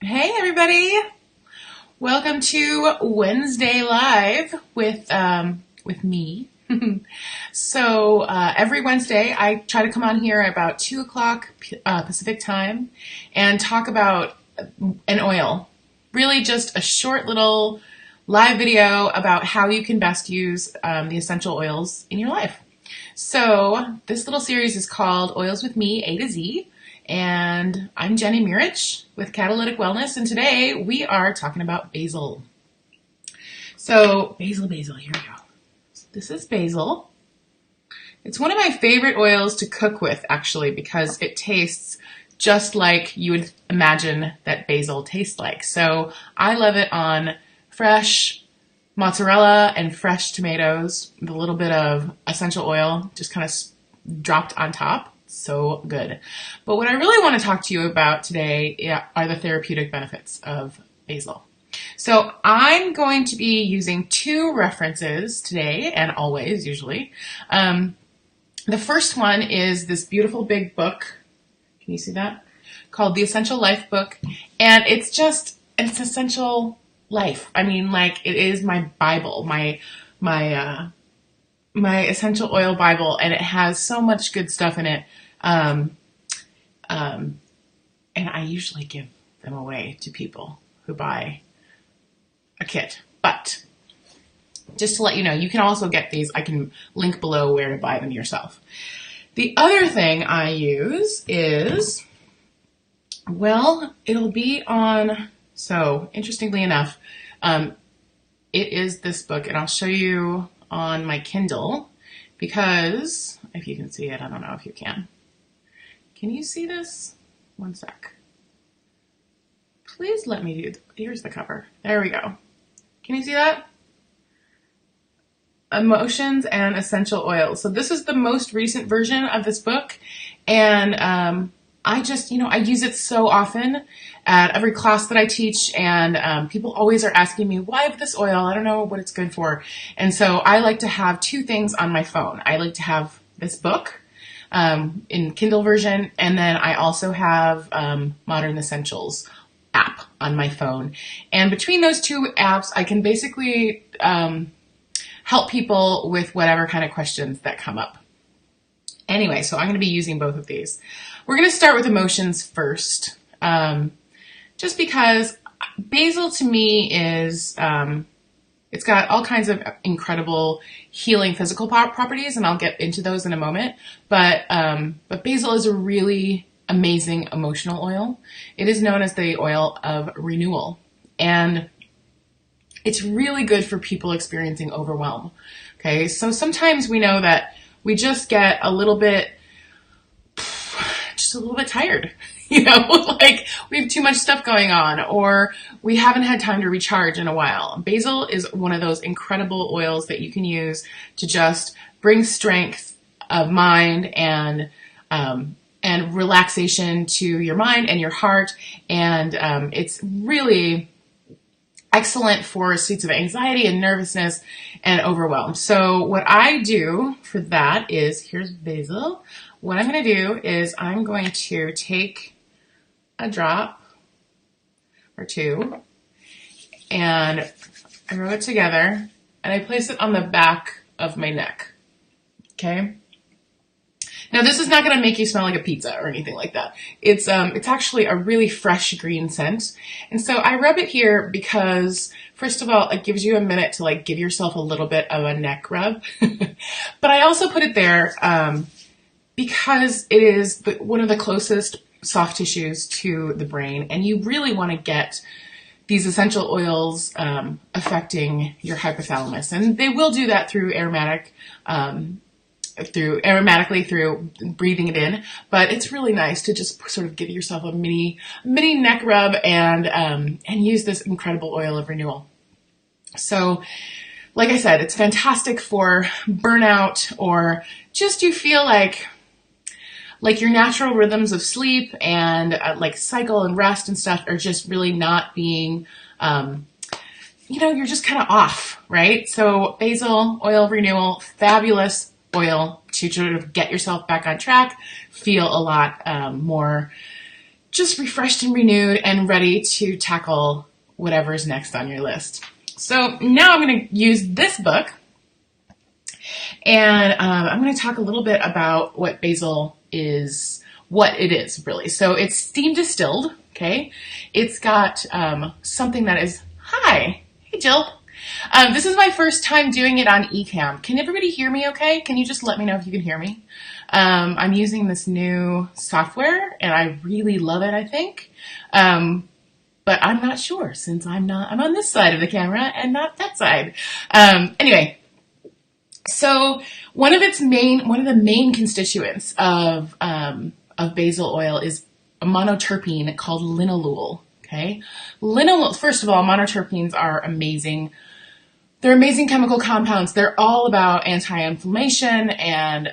Hey everybody! Welcome to Wednesday Live with me. So every Wednesday I try to come on here at about 2 o'clock Pacific time and talk about an oil. Really just a short little live video about how you can best use the essential oils in your life. So this little series is called Oils with Me, A to Z. And I'm Jenny Mirich with Catalytic Wellness, and today we are talking about basil. So, basil, here we go. This is basil. It's one of my favorite oils to cook with, actually, because it tastes just like you would imagine that basil tastes like. So, I love it on fresh mozzarella and fresh tomatoes with a little bit of essential oil just kind of dropped on top. So good. But what I really want to talk to you about today are the therapeutic benefits of basil. So I'm going to be using two references today and always, usually. The first one is this beautiful big book. Can you see that? Called The Essential Life Book. And it's Essential Life. I mean, like, it is my Bible, my essential oil Bible, and it has so much good stuff in it. And I usually give them away to people who buy a kit. But just to let you know, you can also get these. I can link below where to buy them yourself. The other thing I use is, well, it'll be on, so interestingly enough, it is this book, and I'll show you on my Kindle, because if you can see it, I don't know if you can. Can you see this? One sec. Please let me do, here's the cover. There we go. Can you see that? Emotions and Essential Oils. So this is the most recent version of this book, and I just, I use it so often at every class that I teach, and people always are asking me, why have this oil? I don't know what it's good for. And so I like to have two things on my phone. I like to have this book in Kindle version, and then I also have Modern Essentials app on my phone. And between those two apps, I can basically help people with whatever kind of questions that come up. Anyway, so I'm going to be using both of these. We're going to start with emotions first, just because basil to me is, it's got all kinds of incredible healing physical properties, and I'll get into those in a moment. But basil is a really amazing emotional oil. It is known as the oil of renewal, and it's really good for people experiencing overwhelm. Okay, so sometimes we know that we just get a little bit tired, like we have too much stuff going on, or we haven't had time to recharge in a while. Basil is one of those incredible oils that you can use to just bring strength of mind and relaxation to your mind and your heart. And it's really excellent for states of anxiety and nervousness and overwhelm. So what I do for that is, here's basil. What I'm going to do is I'm going to take a drop or two and I rub it together and I place it on the back of my neck. Okay? Now this is not going to make you smell like a pizza or anything like that. It's actually a really fresh green scent. And so I rub it here because, first of all, it gives you a minute to give yourself a little bit of a neck rub. But I also put it there because it is one of the closest soft tissues to the brain, and you really want to get these essential oils affecting your hypothalamus, and they will do that through aromatically through breathing it in. But it's really nice to just sort of give yourself a mini neck rub and use this incredible oil of renewal. So, like I said, it's fantastic for burnout, or just you feel like your natural rhythms of sleep and cycle and rest and stuff are just really not being, you're just kind of off, right? So basil oil renewal, fabulous oil to sort of get yourself back on track, feel a lot more just refreshed and renewed and ready to tackle whatever's next on your list. So now I'm going to use this book, and I'm going to talk a little bit about what basil is, what it is really. So it's steam distilled, okay? It's got something that is, hi, hey Jill. This is my first time doing it on eCam. Can everybody hear me okay? Can you just let me know if you can hear me? I'm using this new software and I really love it, I think. But I'm not sure since I'm on this side of the camera and not that side. Anyway, so one of the main constituents of basil oil is a monoterpene called linalool. Okay, linalool. First of all, monoterpenes are amazing. They're amazing chemical compounds. They're all about anti-inflammation, and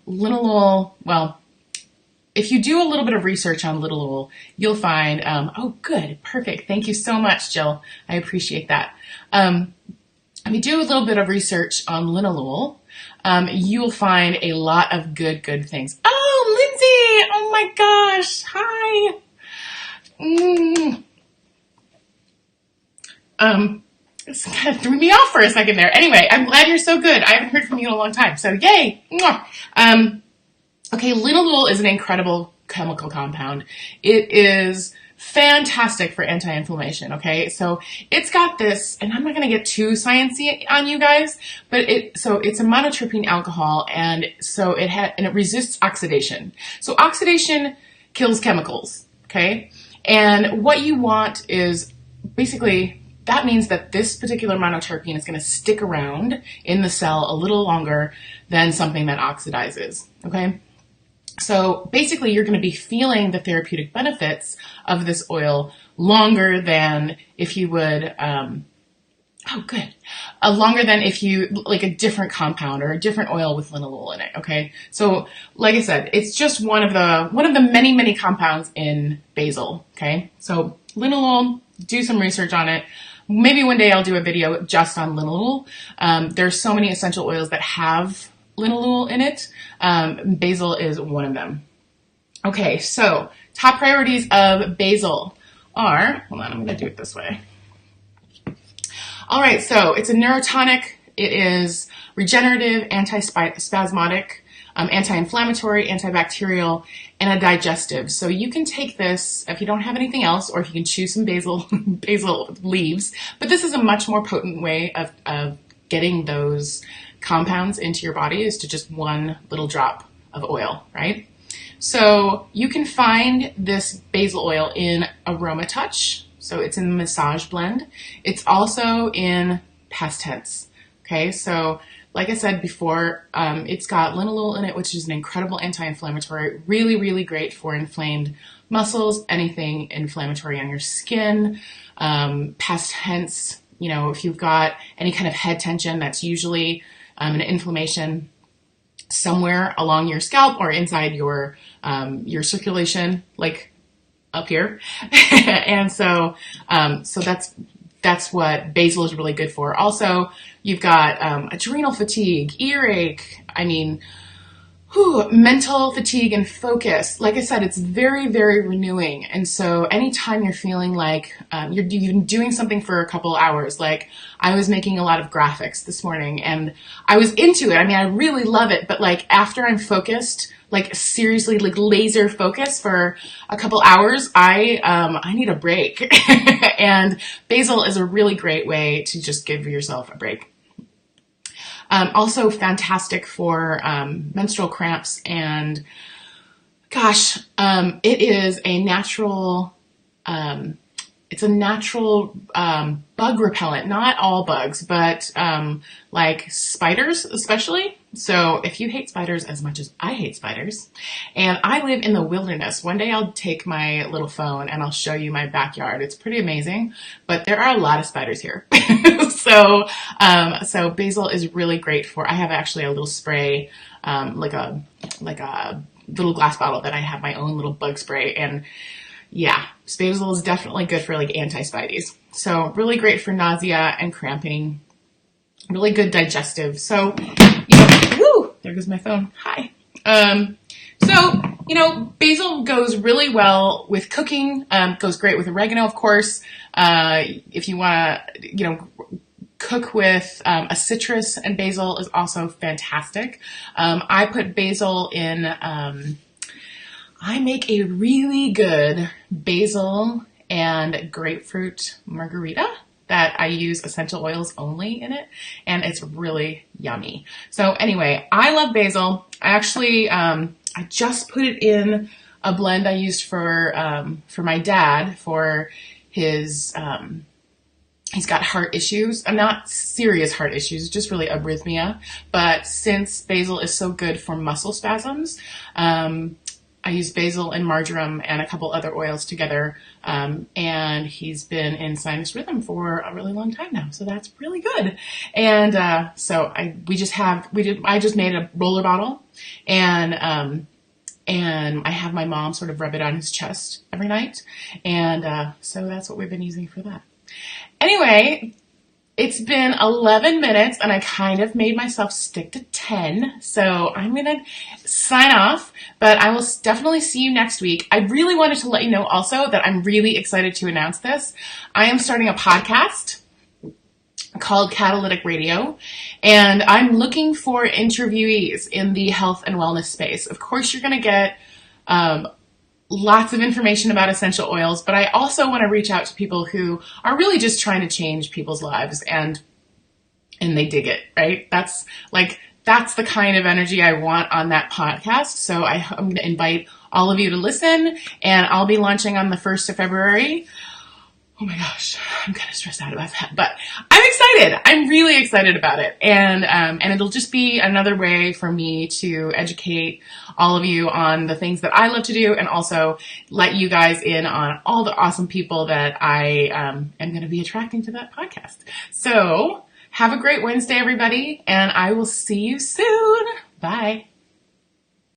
linalool, well, if you do a little bit of research on linalool, you'll find, oh good, perfect. Thank you so much, Jill. I appreciate that. If you do a little bit of research on linalool, you'll find a lot of good things. Oh, Lindsay! Oh my gosh! Hi! This kind of threw me off for a second there. Anyway, I'm glad you're so good. I haven't heard from you in a long time, so yay! Okay, linalool is an incredible chemical compound. It is fantastic for anti-inflammation, okay? So it's got this, and I'm not going to get too sciencey on you guys, but it's a monoterpene alcohol, and so it resists oxidation. So oxidation kills chemicals, okay? And what you want is basically, that means that this particular monoterpene is going to stick around in the cell a little longer than something that oxidizes, okay? So basically, you're going to be feeling the therapeutic benefits of this oil longer than if you would, longer than if you, like a different compound or a different oil with linalool in it, okay? So, like I said, it's just one of the many compounds in basil, okay? So, linalool, do some research on it. Maybe one day I'll do a video just on linalool. There's so many essential oils that have linalool in it. Basil is one of them. Okay, so top priorities of basil are, hold on, I'm going to do it this way. All right, so it's a neurotonic. It is regenerative, anti-spasmodic, anti-inflammatory, antibacterial, and a digestive. So you can take this if you don't have anything else, or if you can choose some basil leaves. But this is a much more potent way of getting those compounds into your body, is to just one little drop of oil, right? So you can find this basil oil in Aroma Touch. So it's in the Massage Blend. It's also in Past Tense. Okay, so like I said before, it's got linalool in it, which is an incredible anti-inflammatory, really great for inflamed muscles, anything inflammatory on your skin. Past tense, you know, if you've got any kind of head tension, that's usually an inflammation somewhere along your scalp or inside your circulation, like up here. And so that's what basil is really good for. Also, you've got adrenal fatigue, earache, mental fatigue and focus. Like I said, it's very renewing. And so anytime you're feeling like you've been doing something for a couple hours, like I was making a lot of graphics this morning and I was into it. I really love it. But like after I'm focused, like seriously, like laser focus for a couple hours, I need a break. And basil is a really great way to just give yourself a break. Also fantastic for menstrual cramps, and gosh, it is a natural, it's a natural bug repellent. Not all bugs, but like spiders especially. So if you hate spiders as much as I hate spiders, and I live in the wilderness, one day I'll take my little phone and I'll show you my backyard. It's pretty amazing, but there are a lot of spiders here. So basil is really great for, I have actually a little spray, like a little glass bottle that I have my own little bug spray, and yeah, basil is definitely good for like anti-spideys. So really great for nausea and cramping. Really good digestive. So, you know, woo, there goes my phone. Hi. So, basil goes really well with cooking, goes great with oregano, of course. If you want to, cook with a citrus, and basil is also fantastic. I put basil in, I make a really good basil and grapefruit margarita that I use essential oils only in it, and it's really yummy. So anyway, I love basil. I actually, I just put it in a blend I used for my dad for his, he's got heart issues, not serious heart issues, just really arrhythmia. But since basil is so good for muscle spasms, I use basil and marjoram and a couple other oils together, and he's been in sinus rhythm for a really long time now, so that's really good. And so I just made a roller bottle, and I have my mom sort of rub it on his chest every night, and so that's what we've been using for that. Anyway, it's been 11 minutes and I kind of made myself stick to 10. So I'm going to sign off, but I will definitely see you next week. I really wanted to let you know also that I'm really excited to announce this. I am starting a podcast called Catalytic Radio, and I'm looking for interviewees in the health and wellness space. Of course, you're going to get lots of information about essential oils, but I also want to reach out to people who are really just trying to change people's lives, and they dig it, right? That's the kind of energy I want on that podcast. So I'm going to invite all of you to listen, and I'll be launching on the 1st of February. Oh my gosh, I'm kind of stressed out about that, but I'm excited. I'm really excited about it. And it'll just be another way for me to educate all of you on the things that I love to do, and also let you guys in on all the awesome people that I am going to be attracting to that podcast. So have a great Wednesday, everybody, and I will see you soon. Bye.